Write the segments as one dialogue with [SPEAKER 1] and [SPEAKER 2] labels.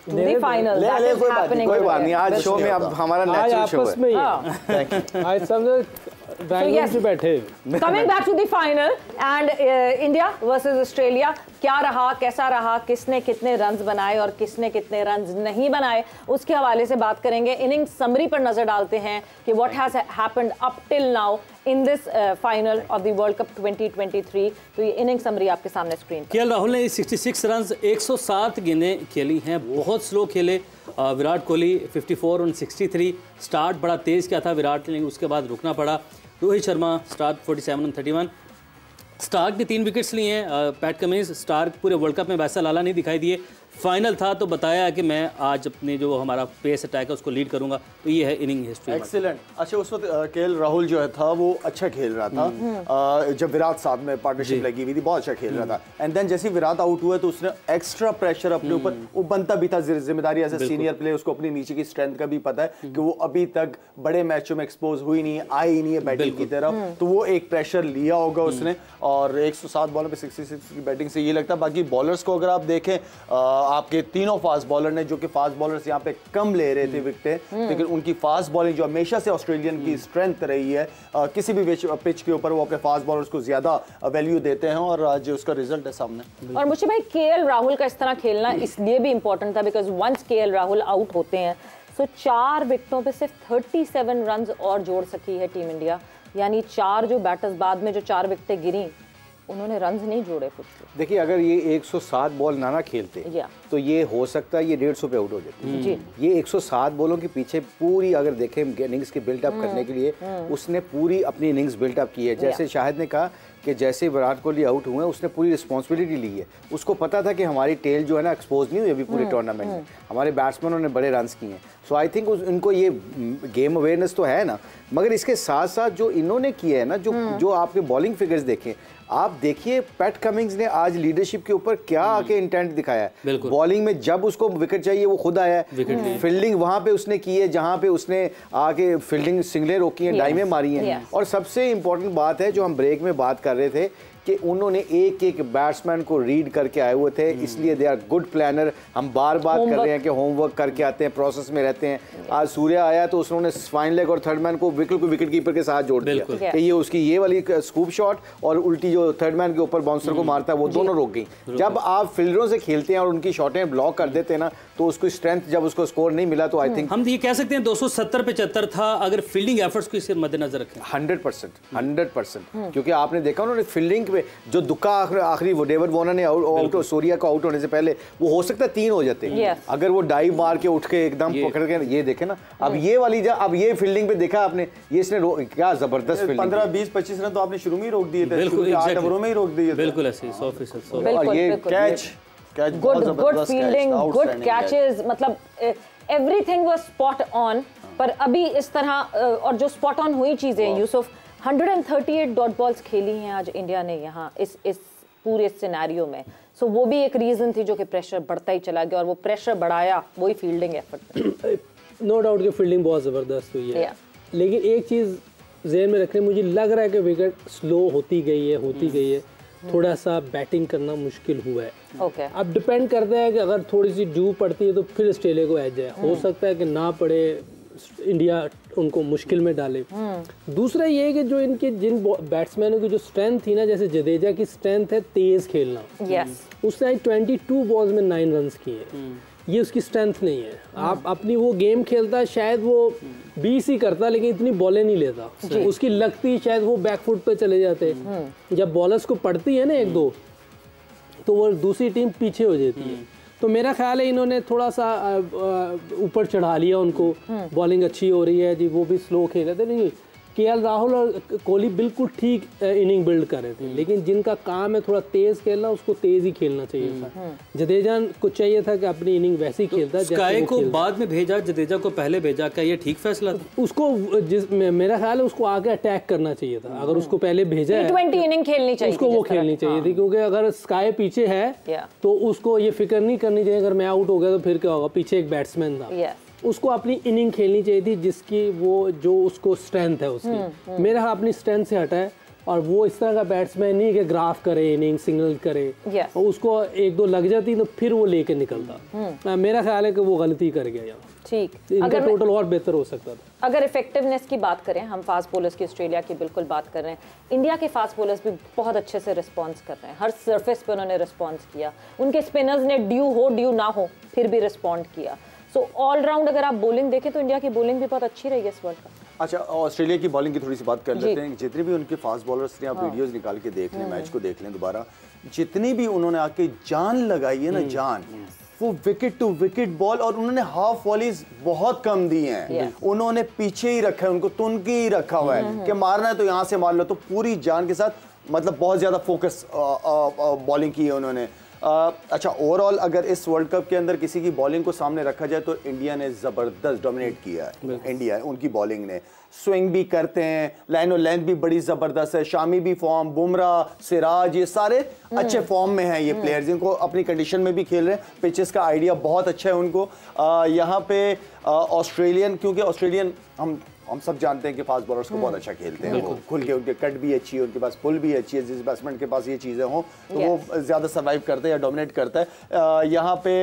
[SPEAKER 1] to the final that is happening.
[SPEAKER 2] कोई बात नहीं, आज शो में अब हमारा नेचुरल शो है।
[SPEAKER 3] Thank you. आज सब बैंगलोर से बैठे।
[SPEAKER 1] Coming back to the final and India versus Australia, क्या रहा, कैसा रहा, किसने कितने रन्स बनाए और किसने कितने रन्स नहीं बनाए, उसके हवाले से बात करेंगे। इनिंग समरी पर नजर डालते हैं कि what has happened up till now in this final of the World Cup 2023। तो ये इनिंग समरी आपके सामने स्क्रीन पर।
[SPEAKER 4] केएल राहुल ने 66 रन्स 107 गेंदें खेली हैं, बहुत स्लो खेले। विराट कोहली 54 और 63। स्टार्ट बड़ा तेज़ किया था विराट ने, उसके बाद रुकना पड़ा। रोहित शर्मा स्टार्ट 47 और 31। स्टार्क ने 3 विकेट्स लिए हैं। पैट कमिंस स्टार्क पूरे वर्ल्ड कप में वैसा लाला नहीं दिखाई दिए। फाइनल था तो बताया कि मैं आज अपने जो हमारा पेस अटैक है उसको लीड करूंगा। तो ये है इनिंग हिस्ट्री।
[SPEAKER 2] एक्सीलेंट। अच्छा, उस वक्त केएल राहुल जो है था वो अच्छा खेल रहा था। जब विराट साथ में पार्टनरशिप लगी हुई थी, बहुत अच्छा खेल रहा था। एंड देन जैसे विराट आउट हुआ तो उसने एक्स्ट्रा प्रेशर अपने ऊपर, वो बनता भी था, जिम्मेदारी एज ए सीनियर प्लेयर, उसको अपनी नीचे की स्ट्रेंथ का भी पता है कि वो अभी तक बड़े मैचों में एक्सपोज हुई नहीं है, आई नहीं है बैटिंग की तरफ, तो वो एक प्रेशर लिया होगा उसने। और 107 बॉलों पे 66 की बैटिंग से ये लगता है। बाकी बॉलर्स को अगर आप देखें, आपके तीनों फास्ट बॉलर ने, जो कि फास्ट बॉलर्स यहाँ पे कम ले रहे थे विकेटें, लेकिन उनकी फास्ट बॉलिंग जो हमेशा से ऑस्ट्रेलियन की स्ट्रेंथ रही है, किसी भी पिच के ऊपर वो अपने फास्ट बॉलर्स को ज्यादा वैल्यू देते हैं, और आज उसका रिजल्ट है सामने।
[SPEAKER 1] और मुझे भाई केएल राहुल का इस तरह खेलना इसलिए भी इंपॉर्टेंट था because once KL Rahul out होते हैं तो 4 विकेटों पे सिर्फ 37 रन और जोड़ सकी है टीम इंडिया। यानी 4 जो बैटर्स बाद में जो 4 विकेटें गिरी, उन्होंने रन्स नहीं जोड़े कुछ।
[SPEAKER 5] देखिए, अगर ये 107 बॉल ना खेलते तो ये हो सकता है ये 150 पे आउट हो जाते। ये 107 बॉलों के पीछे पूरी अगर देखें इनिंग्स के बिल्डअप करने के लिए उसने पूरी अपनी इनिंग्स बिल्डअप की है। जैसे शाहिद ने कहा कि जैसे विराट कोहली आउट हुए उसने पूरी रिस्पॉन्सिबिलिटी ली है। उसको पता था कि हमारी टेल जो है ना एक्सपोज नहीं हुई अभी पूरे टूर्नामेंट में, हमारे बैट्समैनों ने बड़े रन्स किए हैं। सो आई थिंक इनको ये गेम अवेयरनेस तो है ना, मगर इसके साथ साथ जो इन्होंने किया है ना, जो आपके बॉलिंग फिगर्स देखें, आप देखिए पैट कमिंस ने आज लीडरशिप के ऊपर क्या आके इंटेंट दिखाया है। बॉलिंग में जब उसको विकेट चाहिए वो खुद आया है, फील्डिंग वहां पे उसने की है जहां पे उसने आके फील्डिंग सिंगलें रोकी हैं, डाइमें मारी हैं। और सबसे इंपॉर्टेंट बात है जो हम ब्रेक में बात कर रहे थे कि उन्होंने एक एक बैट्समैन को रीड करके आए हुए थे, इसलिए दे आर गुड प्लानर। हम बार बार कर रहे हैं कि होमवर्क करके आते हैं, प्रोसेस में रहते हैं। आज सूर्य आया तो उसने फाइन लेग और थर्ड मैन को विकेट कीपर के साथ जोड़ दिया कि ये उसकी ये वाली स्कूप शॉट और उल्टी जो थर्ड मैन के ऊपर बाउंसर को मारता है वो दोनों रोक गई। जब आप फील्डरों से खेलते हैं और उनकी शॉटें ब्लॉक कर देते हैं ना, तो उसकी स्ट्रेंथ जब उसको स्कोर नहीं मिला तो आई थिंक
[SPEAKER 4] हम ये कह सकते हैं 270-75 था अगर फील्डिंग एफर्ट्स को इसके मद्देनजर रखें।
[SPEAKER 5] 100%, क्योंकि आपने देखा उन्होंने फील्डिंग पे जो दुक्का आखिरी वो डेविड वार्नर ने आउट सूर्या को आउट होने से पहले वो हो सकता है 3 हो जाते हैं अगर वो डाइव मार के उठ के एकदम पकड़ के। ये देखे ना अब ये वाली अब ये फील्डिंग पे देखा आपने, ये इसने क्या जबरदस्त फील्डिंग,
[SPEAKER 2] 15, 20, 25 रन तो आपने शुरू में ही रोक दिए थे, 8 ओवरों में ही रोक दिए थे।
[SPEAKER 4] बिल्कुल ऐसे 100%।
[SPEAKER 2] और ये catch
[SPEAKER 1] good fielding, good catches, मतलब एवरीथिंग वाज स्पॉट ऑन। पर अभी इस तरह और जो स्पॉट ऑन हुई चीजें, यूसुफ 138 डॉट बॉल्स खेली हैं आज इंडिया ने यहाँ इस पूरे सिनेरियो में। सो वो भी एक रीजन थी जो कि प्रेशर बढ़ता ही चला गया, और वो प्रेशर बढ़ाया वही फील्डिंग एफर्ट।
[SPEAKER 3] नो डाउट कि फील्डिंग बहुत ज़बरदस्त हुई है, लेकिन एक चीज़ ज़हन में रखने, मुझे लग रहा है कि विकेट स्लो होती गई है, थोड़ा सा बैटिंग करना मुश्किल हुआ है। अब डिपेंड करता है कि अगर थोड़ी सी ड्यू पड़ती है तो फिर ऑस्ट्रेलिया को एज है, हो सकता है कि ना पड़े, इंडिया उनको मुश्किल में डाले। दूसरा ये है कि जो इनके जिन बैट्समैनों की जो स्ट्रेंथ थी ना, जैसे जडेजा की स्ट्रेंथ है तेज खेलना, उसने 22 बॉल्स में 9 रन किए, ये उसकी स्ट्रेंथ नहीं है। आप अपनी वो गेम खेलता है, शायद वो 20 ही करता लेकिन इतनी बॉलें नहीं लेता, उसकी लगती शायद वो बैकफुट पे चले जाते। जब बॉलर्स को पड़ती है ना 1-2 तो वो दूसरी टीम पीछे हो जाती है। तो मेरा ख्याल है इन्होंने थोड़ा सा ऊपर चढ़ा लिया उनको, बॉलिंग अच्छी हो रही है जी, वो भी स्लो खेल रहे थे। नहीं, केएल राहुल और कोहली बिल्कुल ठीक इनिंग बिल्ड कर रहे थे, लेकिन जिनका काम है थोड़ा तेज खेलना, उसको तेज ही खेलना चाहिए था। जडेजा को चाहिए था कि अपनी इनिंग वैसे ही खेलता है।
[SPEAKER 4] स्काई को बाद में भेजा, जडेजा को पहले भेजा, क्या ये ठीक फैसला था?
[SPEAKER 3] उसको मेरा ख्याल है उसको आगे अटैक करना चाहिए था। अगर उसको पहले भेजा है,
[SPEAKER 1] T20 इनिंग खेलनी चाहिए,
[SPEAKER 3] उसको वो खेलनी चाहिए थी, क्योंकि अगर स्काई पीछे है तो उसको ये फिक्र नहीं करनी चाहिए अगर मैं आउट हो गया तो फिर क्या होगा, पीछे एक बैट्समैन था। उसको अपनी इनिंग खेलनी चाहिए थी जिसकी वो जो उसको स्ट्रेंथ है उसकी। मेरा अपनी स्ट्रेंथ से हटा है, और वो इस तरह का बैट्समैन नहीं कि ग्राफ करे, इनिंग सिंगल करे, और उसको एक दो लग जाती तो फिर वो लेके निकलता। मेरा ख्याल है कि वो गलती कर गया यहाँ।
[SPEAKER 1] ठीक,
[SPEAKER 3] इनका टोटल और बेहतर हो सकता था।
[SPEAKER 1] अगर इफेक्टिवनेस की बात करें, हम फास्ट बॉलर्स की ऑस्ट्रेलिया की बिल्कुल बात कर रहे हैं, इंडिया के फास्ट बॉलर्स भी बहुत अच्छे से रिस्पॉन्स कर रहे हैं, हर सरफेस पे उन्होंने रिस्पॉन्स किया, उनके स्पिनर्स ने ड्यू हो ड्यू ना हो फिर भी रिस्पॉन्ड किया। सो ऑलराउंड अगर आप बॉलिंग देखें तो इंडिया की बॉलिंग भी बहुत अच्छी रही है इस वर्ल्ड कप।
[SPEAKER 2] अच्छा, ऑस्ट्रेलिया की बॉलिंग की थोड़ी सी बात कर लेते हैं। जितने भी उनके फास्ट बॉलर्स थे, आप वीडियोस निकाल के देख लें, मैच को देख लें दोबारा, जितनी भी उन्होंने आके जान लगाई है ना, जान, वो विकेट टू विकेट बॉल, और उन्होंने हाफ वॉलीज बहुत कम दी हैं। उन्होंने पीछे ही रखा है, उनको तुन के ही रखा हुआ है कि मारना है तो यहाँ से मार लो, तो पूरी जान के साथ, मतलब बहुत ज्यादा फोकस बॉलिंग की है उन्होंने। अच्छा, ओवरऑल अगर इस वर्ल्ड कप के अंदर किसी की बॉलिंग को सामने रखा जाए तो इंडिया ने जबरदस्त डोमिनेट किया है। इंडिया, उनकी बॉलिंग ने स्विंग भी करते हैं, लाइन और लेंथ भी बड़ी जबरदस्त है, शामी भी फॉर्म, बुमराह, सिराज, ये सारे अच्छे फॉर्म में हैं। ये प्लेयर्स जिनको अपनी कंडीशन में भी खेल रहे हैं, पिचेस का आइडिया बहुत अच्छा है उनको। यहाँ पे ऑस्ट्रेलियन, क्योंकि ऑस्ट्रेलियन हम सब जानते हैं कि फास्ट बॉलर्स को बहुत अच्छा खेलते हैं, वो खुल के, उनके कट भी अच्छी है, उनके पास पुल भी अच्छी है, जिस बैट्समैन के पास ये चीज़ें हों तो वो ज़्यादा सर्वाइव करता है या डोमिनेट करता है। यहाँ पे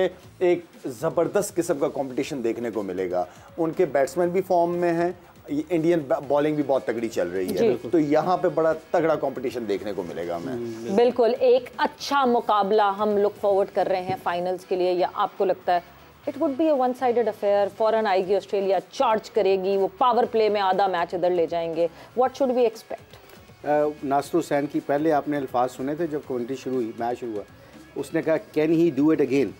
[SPEAKER 2] एक ज़बरदस्त किस्म का कंपटीशन देखने को मिलेगा, उनके बैट्समैन भी फॉर्म में हैं, इंडियन बॉलिंग भी बहुत तगड़ी चल रही है, तो यहाँ पे बड़ा तगड़ा कंपटीशन देखने को मिलेगा। मैं
[SPEAKER 1] बिल्कुल एक अच्छा मुकाबला हम लुक फॉरवर्ड कर रहे हैं फाइनल्स के लिए, या आपको लगता है it would be a one sided affair? फौरन आएगी ऑस्ट्रेलिया, चार्ज करेगी, वो पावर प्ले में आधा मैच इधर ले जाएंगे, what should we expect?
[SPEAKER 5] Nasir Hussain की पहले आपने अल्फाज सुने थे जब कमेंट्री शुरू हुई, मैच शुरू हुआ, उसने कहा can he do it again,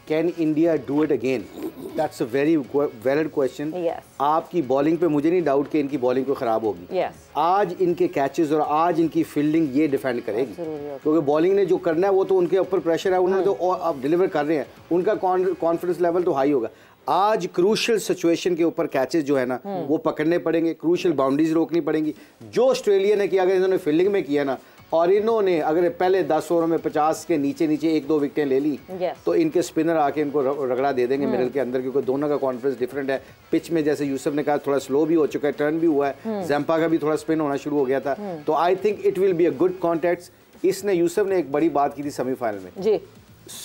[SPEAKER 5] can India do it again? That's a very valid question. आपकी बॉलिंग पे मुझे नहीं डाउट कि इनकी बॉलिंग को ख़राब होगी। आज इनके कैचेस और आज इनकी फील्डिंग ये डिफेंड करेगी, क्योंकि बॉलिंग ने जो करना है वो तो उनके ऊपर प्रेशर है, उन्होंने तो अब डिलीवर कर रहे हैं, उनका कॉन्फिडेंस लेवल तो हाई होगा। आज क्रूशियल सिचुएशन के ऊपर कैचेस जो है ना वो पकड़ने पड़ेंगे, क्रूशियल बाउंड्रीज रोकनी पड़ेंगी। जो ऑस्ट्रेलिया ने किया, अगर इन्होंने फील्डिंग में किया ना, और इन्होंने अगर पहले 10 ओवरों में 50 के नीचे एक दो विकेटें ले ली, तो इनके स्पिनर आके इनको रगड़ा दे देंगे मिडल के अंदर, क्योंकि दोनों का कॉन्फिडेंस डिफरेंट है। पिच में जैसे यूसुफ ने कहा थोड़ा स्लो भी हो चुका है, टर्न भी हुआ है, जैम्पा का भी थोड़ा स्पिन होना शुरू हो गया था, तो I think it will be a good contest. इसने यूसुफ ने एक बड़ी बात की थी सेमीफाइनल में जी,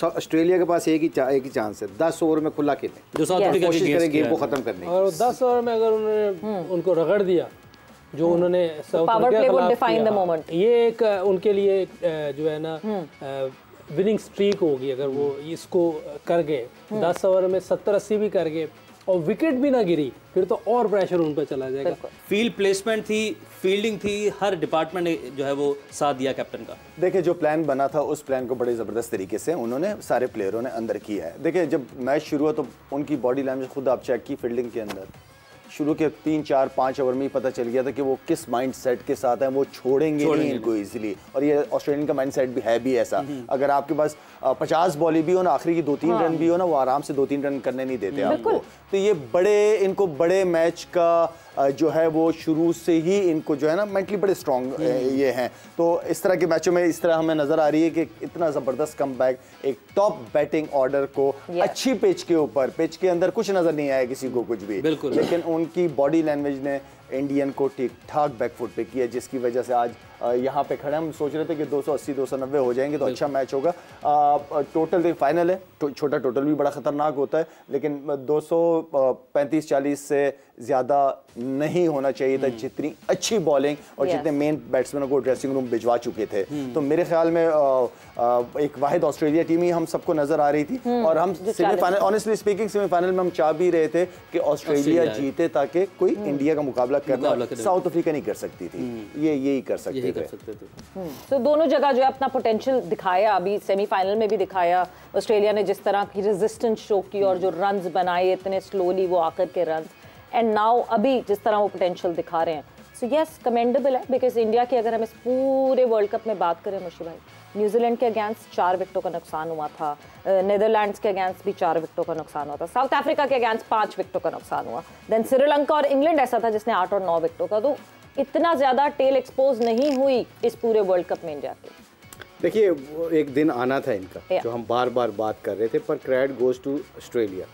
[SPEAKER 5] ऑस्ट्रेलिया के पास एक ही चांस है, 10 ओवर में खुला खेलें, जो कोशिश करें गेम को खत्म करने की,
[SPEAKER 3] और 10 ओवर में अगर उन्होंने उनको रगड़ दिया जो उन्होंने
[SPEAKER 1] power play would define the moment,
[SPEAKER 3] ये एक उनके लिए जो है ना विनिंग स्ट्रीक होगी अगर वो इसको कर गए, 10 ओवर में 70-80 भी कर गए और विकेट भी ना गिरी, फिर तो और प्रेशर उन पर चला जाएगा।
[SPEAKER 4] फील्ड प्लेसमेंट थी, फील्डिंग थी, हर डिपार्टमेंट ने जो है वो साथ दिया कैप्टन का।
[SPEAKER 2] देखिए, जो प्लान बना था उस प्लान को बड़े ज़बरदस्त तरीके से उन्होंने सारे प्लेयरों ने अंदर किया है। देखिए, जब मैच शुरू हुआ तो उनकी बॉडी लैंग्वेज खुद आप चेक की, फील्डिंग के अंदर शुरू के 3, 4, 5 ओवर में ही पता चल गया था कि वो किस माइंड सेट के साथ हैं, वो छोड़ेंगे नहीं इनको इजीली, और ये ऑस्ट्रेलियन का माइंड सेट भी है ऐसा। अगर आपके पास 50 बॉली भी हो ना, आखिरी की 2-3 रन भी हो ना, वो आराम से 2-3 रन करने नहीं देते आपको। तो ये इनको बड़े मैच का जो है वो शुरू से ही इनको जो है ना मेंटली बड़े स्ट्रॉन्ग ये हैं। तो इस तरह के मैचों में इस तरह हमें नजर आ रही है कि इतना ज़बरदस्त कमबैक, एक टॉप बैटिंग ऑर्डर को अच्छी पिच के ऊपर, पिच के अंदर कुछ नजर नहीं आया किसी को कुछ भी, लेकिन उनकी बॉडी लैंग्वेज ने इंडियन को ठीक ठाक बैकफुट पे किया, जिसकी वजह से आज यहाँ पे खड़े हम सोच रहे थे कि 280-290 हो जाएंगे तो अच्छा मैच होगा। टोटल फाइनल है, छोटा टोटल भी बड़ा ख़तरनाक होता है, लेकिन 235-40 से ज़्यादा नहीं होना चाहिए था, जितनी अच्छी बॉलिंग और जितने मेन बैट्समैनों को ड्रेसिंग रूम भिजवा चुके थे। तो मेरे ख्याल में एक वाहिद ऑस्ट्रेलिया टीम ही हम सबको नज़र आ रही थी, और हम सेमीफाइनल, ऑनेस्टली स्पीकिंग सेमीफाइनल में हम चाह भी रहे थे कि ऑस्ट्रेलिया जीते ताकि कोई इंडिया का मुकाबला करना, साउथ अफ्रीका नहीं कर सकती थी, ये यही कर सकते थे।
[SPEAKER 1] तो दोनों जगह जो है अपना पोटेंशियल दिखाया, अभी सेमीफाइनल में भी दिखाया ऑस्ट्रेलिया ने, जिस तरह की रेजिस्टेंस शो की और जो रन्स बनाए इतने स्लोली वो आकर के रन्स, एंड नाउ अभी जिस तरह वो पोटेंशियल दिखा रहे हैं, सो यस कमेंडेबल है। बिकॉज इंडिया की अगर हम इस पूरे वर्ल्ड कप में बात करें मुशी भाई, न्यूजीलैंड के अगेंस्ट 4 विकेटों का नुकसान हुआ था, नीदरलैंड्स के अगेंस्ट भी 4 विकेटों का नुकसान हुआ था, साउथ अफ्रीका के अगेंस्ट 5 विकेटों का नुकसान हुआ, देन श्रीलंका और इंग्लैंड ऐसा था जिसने 8 और 9 विकेटों का। तो इतना ज्यादा टेल एक्सपोज नहीं हुई इस पूरे वर्ल्ड कप में इंडिया की।
[SPEAKER 5] देखिए, एक दिन आना था इनका जो हम बार बार बात कर रहे थे, पर क्रेडिट गोज टू ऑस्ट्रेलिया।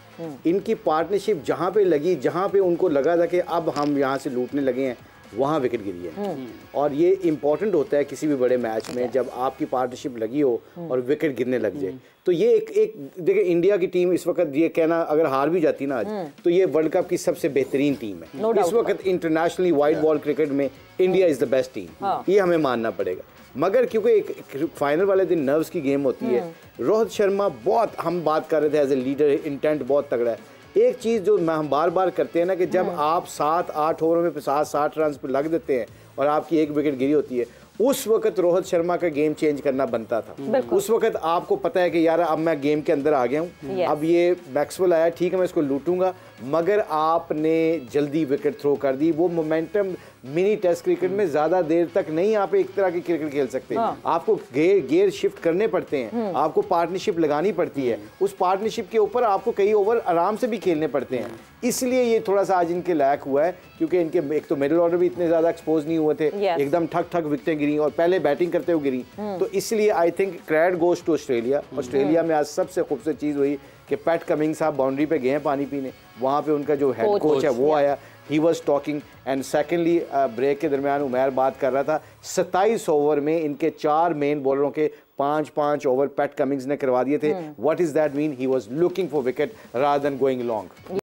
[SPEAKER 5] इनकी पार्टनरशिप जहाँ पे लगी, जहाँ पे उनको लगा था कि अब हम यहाँ से लूटने लगे हैं, वहाँ विकेट गिरी है। और ये इंपॉर्टेंट होता है किसी भी बड़े मैच में जब आपकी पार्टनरशिप लगी हो और विकेट गिरने लग जाए। तो ये एक देखिए इंडिया की टीम इस वक्त ये कहना अगर हार भी जाती ना आज तो ये वर्ल्ड कप की सबसे बेहतरीन टीम है। इस वक्त इंटरनेशनली वाइट बॉल क्रिकेट में India is the best team, ये हमें मानना पड़ेगा। मगर क्योंकि एक फाइनल वाले दिन नर्व्स की गेम होती है, रोहित शर्मा बहुत, हम बात कर रहे थे एज ए लीडर, इंटेंट बहुत तगड़ा है। एक चीज़ जो हम बार बार करते हैं ना कि जब आप 7-8 ओवरों में 50-60 रन पर लग देते हैं और आपकी एक विकेट गिरी होती है, उस वक्त रोहित शर्मा का गेम चेंज करना बनता था। उस वक्त आपको पता है कि यार अब मैं गेम के अंदर आ गया हूँ, अब ये मैक्सवेल आया, ठीक है मैं इसको लूटूंगा, मगर आपने जल्दी विकेट थ्रो कर दी। वो मोमेंटम मिनी टेस्ट क्रिकेट में ज्यादा देर तक नहीं आप एक तरह की क्रिकेट खेल सकते। आपको गेयर शिफ्ट करने पड़ते हैं, आपको पार्टनरशिप लगानी पड़ती है, उस पार्टनरशिप के ऊपर आपको कई ओवर आराम से भी खेलने पड़ते हैं। इसलिए ये थोड़ा सा आज इनके लायक हुआ है क्योंकि इनके एक तो मिडिल ऑर्डर भी इतने ज्यादा एक्सपोज नहीं हुए थे, एकदम ठक ठक विकेटें गिरी और पहले बैटिंग करते हुए गिरी। तो इसलिए I think credit goes to Australia. Australia में आज सबसे खूबसूरत चीज हुई कि पैट कमिंग साहब बाउंड्री पे गए हैं पानी पीने, वहाँ पे उनका जो हेड कोच है वो आया, he was talking. And secondly break के दरमियान उमैर बात कर रहा था, 27 ओवर में इनके 4 मेन बॉलरों के 5-5 ओवर पैट कमिंग्स ने करवा दिए थे। What is that mean? He was looking for wicket rather than going long.